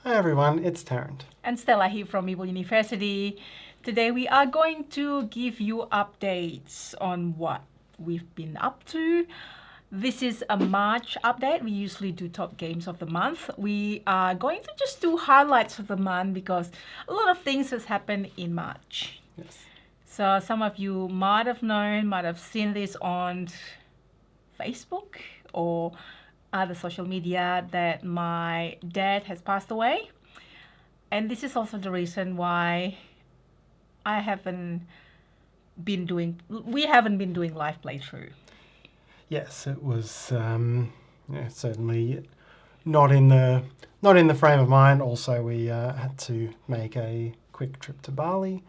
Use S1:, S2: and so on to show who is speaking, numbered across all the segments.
S1: Hi everyone, it's Tarrant.
S2: And Stella here from Maple University. Today we are going to give you updates on what we've been up to. This is a March update. We usually do top games of the month. We are going to just do highlights of the month because a lot of things has happened in March.
S1: Yes.
S2: So some of you might have known, might have seen this on Facebook or other social media that my dad has passed away. And this is also the reason why we haven't been doing live playthrough.
S1: Yes, it was certainly not in the frame of mind. Also, we had to make a quick trip to Bali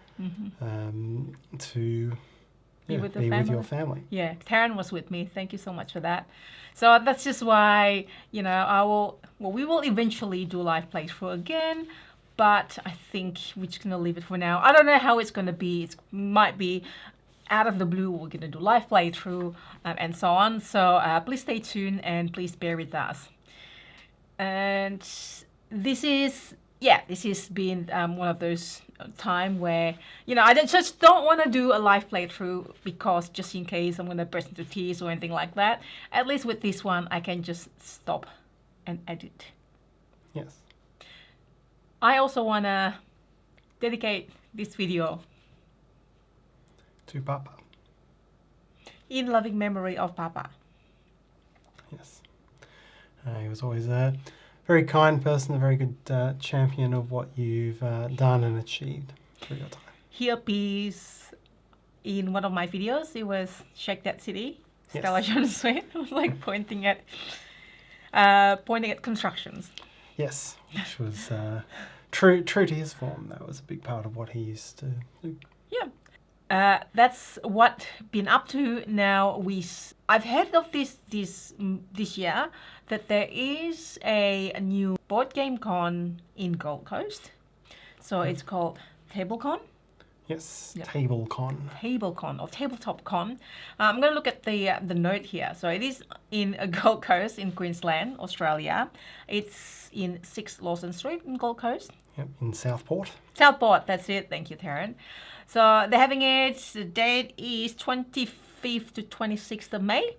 S1: to
S2: Be with
S1: your family.
S2: Yeah, Taryn was with me. Thank you so much for that. So that's just why, we will eventually do live playthrough again, but I think we're just going to leave it for now. I don't know how it's going to be. It might be out of the blue, we're going to do live playthrough and so on. So please stay tuned and please bear with us. And this has been one of those time where, I just don't want to do a live playthrough because just in case I'm going to burst into tears or anything like that. At least with this one, I can just stop and edit.
S1: Yes.
S2: I also want to dedicate this video
S1: to Papa.
S2: in loving memory of Papa.
S1: Yes. He was always a very kind person, a very good champion of what you've done and achieved through your time.
S2: He appears in one of my videos. It was Shake That City.
S1: Yes.
S2: Stella Johnson was like pointing at constructions.
S1: Yes, which was true to his form. That was a big part of what he used to do.
S2: Yeah. That's what been up to now. I've heard of this year that there is a new board game con in Gold Coast. So it's called TableCon.
S1: Yes,
S2: Yep.
S1: TableCon.
S2: TableCon or Tabletop Con. I'm going to look at the note here. So it is in Gold Coast in Queensland, Australia. It's in 6 Lawson Street in Gold Coast.
S1: Yep, in Southport.
S2: Southport, that's it. Thank you, Taryn. So they're having it. The date is 25th to 26th of May.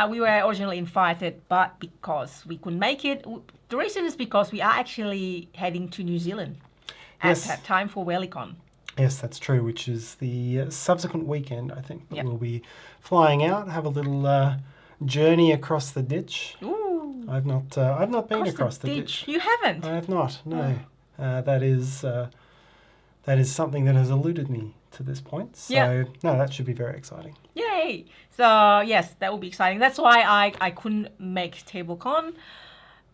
S2: We were originally invited, but because we couldn't make it, the reason is because we are actually heading to New Zealand at
S1: Yes.
S2: that time for WellyCon.
S1: Yes, that's true, which is the subsequent weekend, I think. That
S2: Yep.
S1: We'll be flying out, have a little journey across the ditch.
S2: Ooh,
S1: I've not been across the ditch.
S2: You haven't?
S1: I have not, no. That is something that has eluded me to this point. So,
S2: Yeah.
S1: no, that should be very exciting.
S2: Yay! So yes, that will be exciting. That's why I couldn't make TableCon,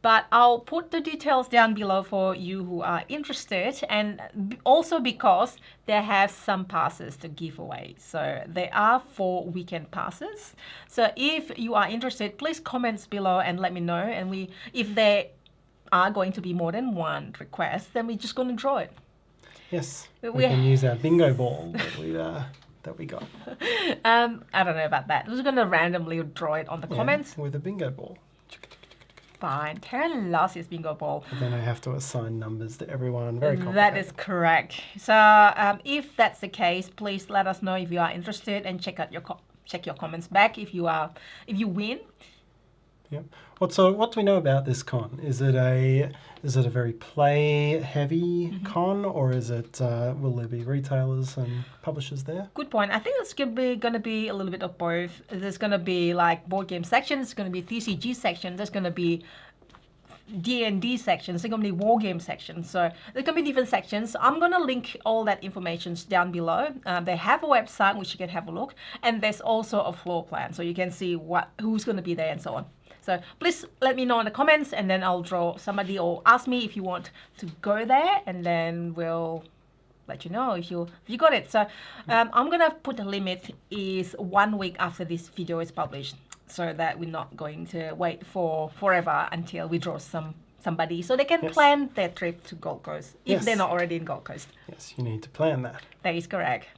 S2: but I'll put the details down below for you who are interested, and also because they have some passes to give away. So there are 4 weekend passes. So if you are interested, please comment below and let me know. And if there are going to be more than one request, then we're just going to draw it.
S1: Yes, we
S2: We-
S1: can use our bingo ball that we got.
S2: I don't know about that. We're just going to randomly draw it on the
S1: Yeah,
S2: comments.
S1: with a bingo ball.
S2: Fine. Taryn loves his bingo ball.
S1: But then I have to assign numbers to everyone. Very complicated.
S2: That is correct. So if that's the case, please let us know if you are interested and check your comments back if you win.
S1: Yep. What do we know about this con? Is it a very play heavy con, or is it will there be retailers and publishers there?
S2: Good point. I think it's going to be a little bit of both. There's going to be like board game section. There's going to be TCG section. There's going to be D&D sections. There's going to be war game sections. So there's going to be different sections. I'm going to link all that information down below. They have a website which you can have a look, and there's also a floor plan so you can see who's going to be there and so on. So please let me know in the comments, and then I'll draw somebody, or ask me if you want to go there, and then we'll let you know if you got it. So I'm gonna put the limit is 1 week after this video is published, so that we're not going to wait for forever until we draw somebody, so they can
S1: Yes.
S2: plan their trip to Gold Coast if
S1: Yes.
S2: they're not already in Gold Coast.
S1: Yes, you need to plan that.
S2: That is correct.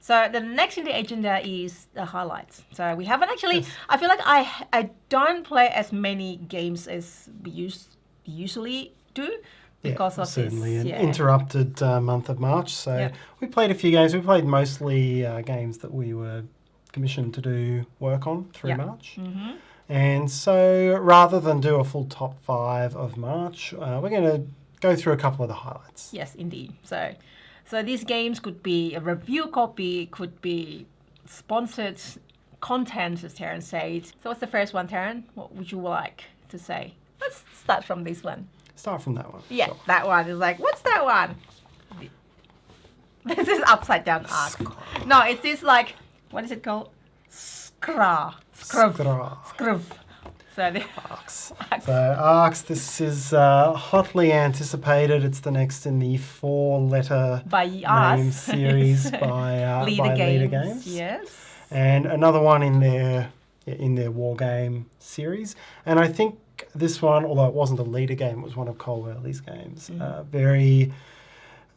S2: So the next in the agenda is the highlights. So we haven't actually,
S1: Yes.
S2: I feel like I don't play as many games as we usually do. because of
S1: certainly
S2: this.
S1: an interrupted month of March. So
S2: Yeah.
S1: we played a few games. We played mostly games that we were commissioned to do work on through
S2: Yeah.
S1: March.
S2: Mm-hmm.
S1: And so rather than do a full top 5 of March, we're going to go through a couple of the highlights.
S2: Yes, indeed. So these games could be a review copy, could be sponsored content, as Taryn said. So what's the first one, Taryn? What would you like to say? Let's start from this one.
S1: Start from that one.
S2: Yeah,
S1: Sure.
S2: that one is like, what's that one? This is upside down arc. No, it's this like, what is it called? Scruv.
S1: Skra.
S2: So the
S1: Arcs.
S2: Arcs.
S1: So Arcs, this is hotly anticipated. It's the next in the 4-letter
S2: by
S1: name
S2: us.
S1: series by
S2: Leader
S1: Leader
S2: Games.
S1: Games.
S2: Yes.
S1: And another one in their war game series. And I think this one, although it wasn't a Leader game, it was one of Cole Wehrle's games. Very,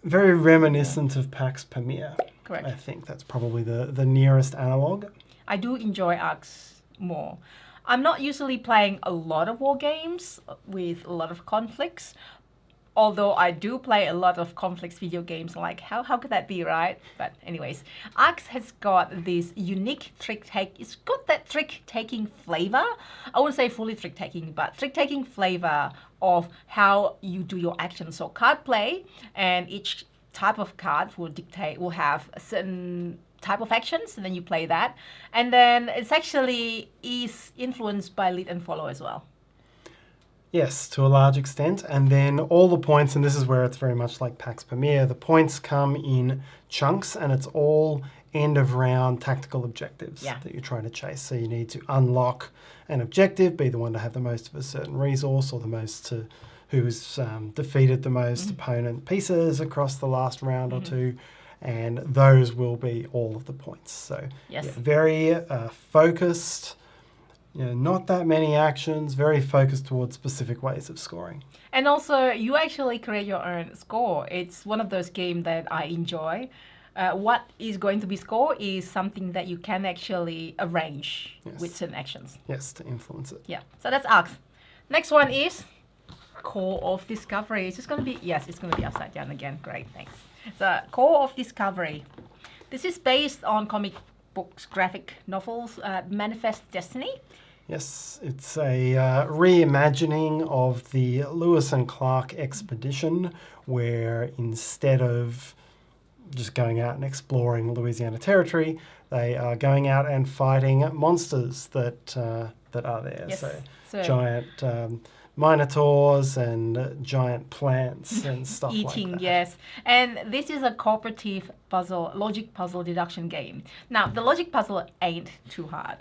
S1: very reminiscent of Pax Pamir.
S2: Correct.
S1: I think that's probably the nearest analogue.
S2: I do enjoy Arcs more. I'm not usually playing a lot of war games with a lot of conflicts, although I do play a lot of conflicts video games. Like, how could that be, right? But anyways, Arcs has got this unique it's got that trick-taking flavor. I wouldn't say fully trick-taking, but trick-taking flavor of how you do your actions. So card play, and each type of card will have a certain type of actions, and then you play that. And then it's actually is influenced by lead and follow as well.
S1: Yes, to a large extent. And then all the points, and this is where it's very much like Pax Pamir, the points come in chunks, and it's all end of round tactical objectives that you're trying to chase. So you need to unlock an objective, be the one to have the most of a certain resource, or the most to who has defeated the most opponent pieces across the last round or two. And those will be all of the points. So very focused, not that many actions, very focused towards specific ways of scoring.
S2: And also, you actually create your own score. It's one of those games that I enjoy. What is going to be scored is something that you can actually arrange with certain actions.
S1: Yes, to influence it.
S2: Yeah, so that's Arcs. Next one is Core of Discovery. It's just going to be, it's going to be upside down again. Great, thanks. So, Core of Discovery. This is based on comic books, graphic novels, Manifest Destiny.
S1: Yes, it's a reimagining of the Lewis and Clark expedition, where instead of just going out and exploring Louisiana Territory, they are going out and fighting monsters that are there.
S2: Yes.
S1: So giant minotaurs and giant plants and stuff
S2: eating,
S1: like that.
S2: yes. And this is a cooperative puzzle, logic puzzle deduction game. Now, the logic puzzle ain't too hard.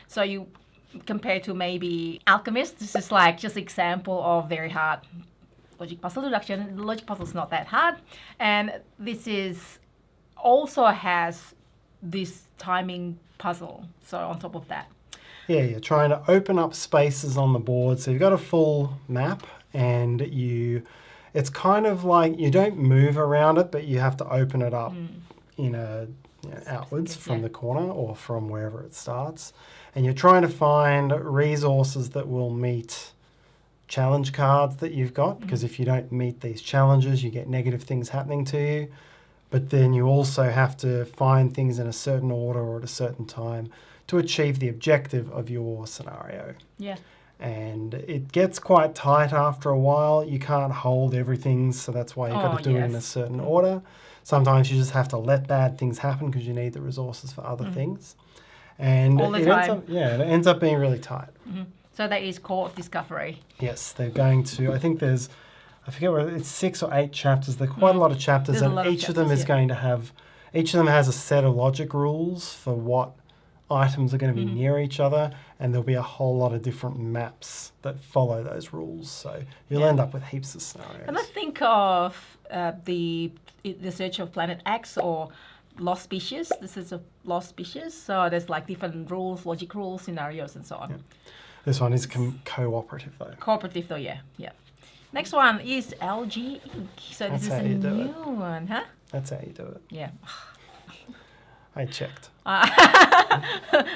S2: So you compare to maybe Alchemist, this is like just example of very hard logic puzzle deduction. The logic puzzle is not that hard. And this is also has this timing puzzle. So on top of that.
S1: Yeah, you're trying to open up spaces on the board. So you've got a full map, and it's kind of like you don't move around it, but you have to open it up outwards from the corner or from wherever it starts. And you're trying to find resources that will meet challenge cards that you've got, because if you don't meet these challenges, you get negative things happening to you. But then you also have to find things in a certain order or at a certain time to achieve the objective of your scenario.
S2: Yeah.
S1: And it gets quite tight after a while. You can't hold everything, so that's why you've got to do it in a certain order. Sometimes you just have to let bad things happen because you need the resources for other things. And
S2: all the
S1: it
S2: time.
S1: it ends up being really tight.
S2: So that is Core of Discovery.
S1: Yes, they're going to, I think there's, I forget whether it's 6 or 8 chapters. There are quite a lot of chapters,
S2: There's a
S1: and
S2: lot of
S1: each of them
S2: chapters,
S1: is going to have, each of them has a set of logic rules for what items are going to be near each other, and there'll be a whole lot of different maps that follow those rules. So you'll end up with heaps of scenarios.
S2: And I think of the Search of Planet X or Lost Species. This is a Lost Species. So there's like different rules, logic rules, scenarios, and so on.
S1: Yeah. This one is cooperative though.
S2: Cooperative though, yeah. Next one is LG Inc. So
S1: That's
S2: this is
S1: how
S2: a
S1: you do
S2: new
S1: it.
S2: one, huh?
S1: That's how you do it.
S2: Yeah.
S1: I checked.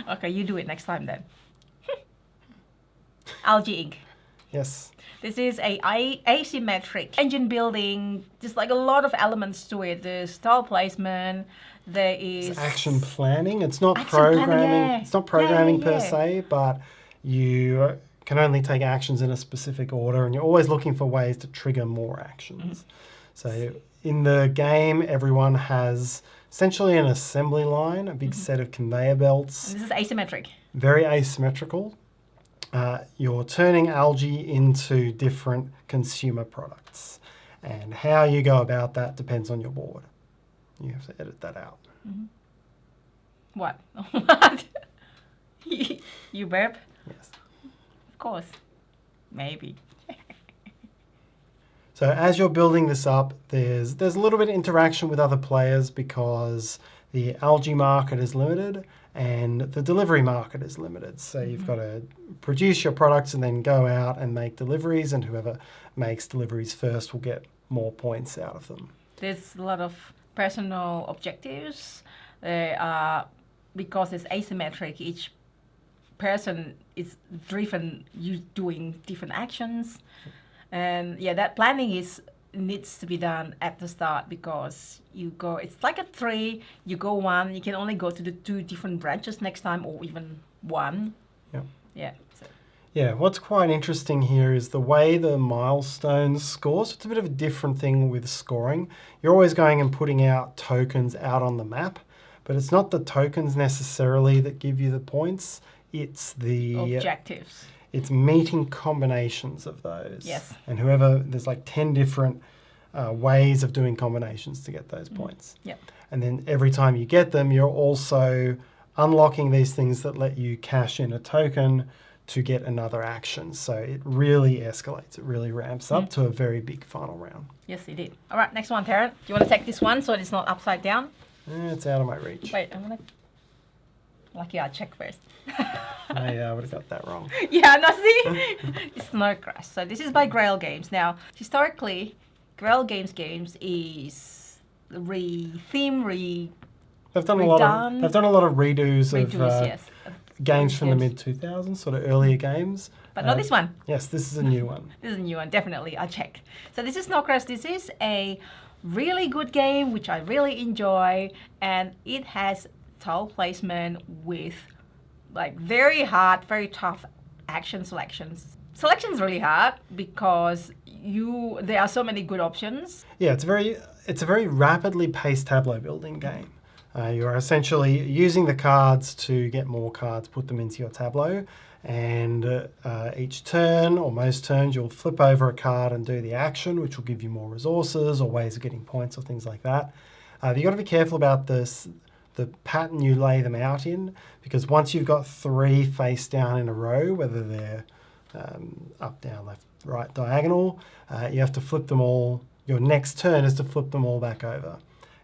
S2: Okay, you do it next time then. LG Inc.
S1: Yes.
S2: This is asymmetric engine building, just like a lot of elements to it. There's tile placement, there is
S1: It's action planning. It's not
S2: Action planning,
S1: programming.
S2: yeah.
S1: It's not programming
S2: Yeah, yeah,
S1: per
S2: yeah.
S1: se, but you can only take actions in a specific order, and you're always looking for ways to trigger more actions. So in the game, everyone has essentially an assembly line, a big set of conveyor belts,
S2: This is asymmetric.
S1: very asymmetrical. You're turning algae into different consumer products, and how you go about that depends on your board. You have to edit that out.
S2: What? What? You burp?
S1: Yes.
S2: Of course. Maybe.
S1: So as you're building this up, there's a little bit of interaction with other players because the algae market is limited and the delivery market is limited. So you've got to produce your products and then go out and make deliveries, and whoever makes deliveries first will get more points out of them.
S2: There's a lot of personal objectives. Because it's asymmetric, each person is driven you doing different actions. And yeah, that planning needs to be done at the start because it's like a tree, you go one, you can only go to the 2 different branches next time or even one.
S1: Yep.
S2: Yeah. So.
S1: Yeah, what's quite interesting here is the way the milestones score. So it's a bit of a different thing with scoring. You're always going and putting out tokens out on the map, but it's not the tokens necessarily that give you the points. It's the
S2: Objectives.
S1: It's meeting combinations of those.
S2: Yes.
S1: And there's like 10 different ways of doing combinations to get those points.
S2: Yep.
S1: And then every time you get them, you're also unlocking these things that let you cash in a token to get another action. So it really escalates. It really ramps up to a very big final round.
S2: Yes, it did. All right, next one, Tara. Do you want to take this one so it's not upside down?
S1: It's out of my reach.
S2: Wait, I'm going to... Lucky I check first.
S1: I would have got that wrong.
S2: Yeah, no, see? It's Snowcrash. So this is by Grail Games. Now, historically, Grail Games is theme.
S1: They've done a lot of redos of
S2: Yes.
S1: games from the
S2: Games.
S1: mid-2000s, sort of earlier games.
S2: But not this one.
S1: Yes, this is a new one.
S2: This is a new one, definitely. I checked. So this is Snowcrash. This is a really good game, which I really enjoy. And it has tile placement with like very hard, very tough action selections. Selection's really hard because there are so many good options.
S1: Yeah, it's a very rapidly paced tableau building game. You're essentially using the cards to get more cards, put them into your tableau, and each turn or most turns you'll flip over a card and do the action, which will give you more resources or ways of getting points or things like that. You've got to be careful about the pattern you lay them out in, because once you've got 3 face down in a row, whether they're up, down, left, right, diagonal, you have to flip them all. Your next turn is to flip them all back over.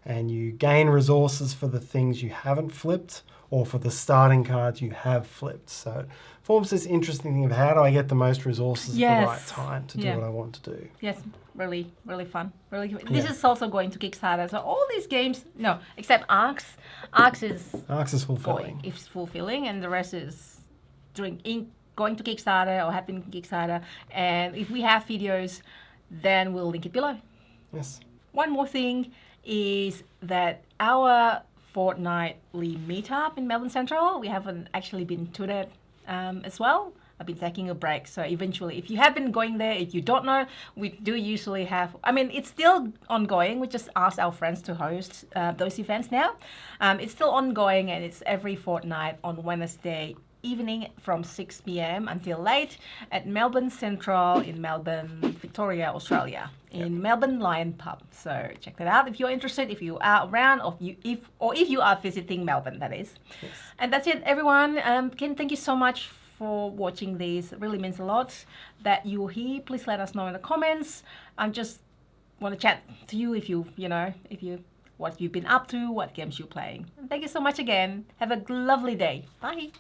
S1: And you gain resources for the things you haven't flipped or for the starting cards you have flipped. So it forms this interesting thing of how do I get the most resources at the right time to do what I want to do.
S2: Yes, really, really fun. This is also going to Kickstarter. So all these games, no, except Arcs. Arcs is
S1: fulfilling.
S2: It's fulfilling, and the rest is going to Kickstarter or have been Kickstarter. And if we have videos, then we'll link it below.
S1: Yes.
S2: One more thing is that our fortnightly meetup in Melbourne Central, we haven't actually been to that as well. I've been taking a break, so eventually, if you have been going there, if you don't know, we do usually have, it's still ongoing. We just asked our friends to host those events now. It's still ongoing, and it's every fortnight on Wednesday evening from 6 p.m. until late at Melbourne Central in Melbourne, Victoria, Australia, in Melbourne Lion Pub. So check that out if you're interested, if you are around, or if you are visiting Melbourne, that is.
S1: Yes.
S2: And that's it, everyone. Ken, thank you so much for watching this. It really means a lot that you're here. Please let us know in the comments. I just want to chat to you what you've been up to, what games you're playing. And thank you so much again. Have a lovely day. Bye.